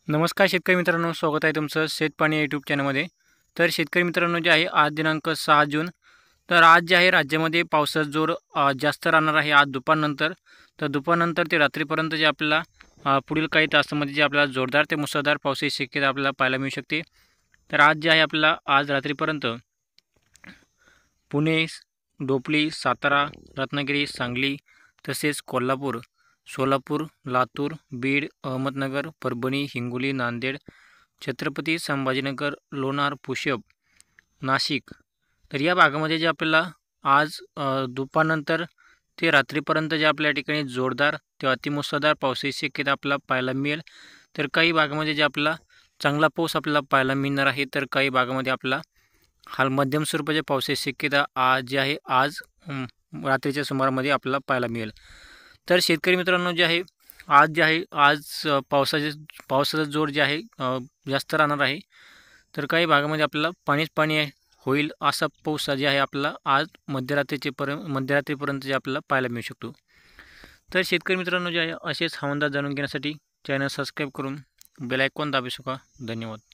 नमस्कार शेतकरी मित्रांनो, स्वागत आहे तुमचं शेतपाणी यूट्यूब चॅनलमध्ये। तर शेतकरी मित्रांनो, जे आहे आज दिनांक 6 जून, तर आज जे आहे राज्यामध्ये पावसाचा जोर जास्त राहणार आहे आज दुपारनंतर। तर दुपारनंतर ते रात्रीपर्यंत जे आपल्याला पुढील काही तासांमध्ये जे आपल्याला जोरदार ते मुसळधार पावसाची शक्यता आपल्याला पाहायला मिळू शकते। तर आज जे आहे आपल्याला आज रात्रीपर्यंत पुणे, डोंबिवली, सातारा, रत्नागिरी, सांगली तसेच कोल्हापूर, सोलापूर, लातूर, बीड, अहमदनगर, परभणी, हिंगोली, नांदेड, छत्रपती संभाजीनगर, लोणार, पुसद, नाशिक, तर या भागामध्ये जे आपल्याला आज दुपारनंतर ते रात्रीपर्यंत जे आपल्या ठिकाणी जोरदार ते अतिमुसळधार पावसाची शक्यता आपल्याला पाहायला मिळेल। तर काही भागामध्ये जे आपल्याला चांगला पाऊस आपल्याला पाहायला मिळणार आहे, तर काही भागामध्ये आपल्याला हाल मध्यम स्वरूपाच्या पावसाची शक्यता आज जे आहे आज रात्रीच्या सुमारामध्ये आपल्याला पाहायला मिळेल। तर शेतकरी मित्रांनो, जे आहे आज पावसाचा जोर जे आहे जास्त राहणार आहे। तर काही भागामध्ये आपल्याला पाणी होईल असा पाऊस जे आहे आपल्याला आज मध्यरात्रीपर्यंत जे आपल्याला पाहायला मिळू शकतो। तर शेतकरी मित्रांनो, जे आहे असेच हवामान जाणून घेण्यासाठी चॅनल सबस्क्राईब करून बेल आयकॉन दाबू शकता। धन्यवाद।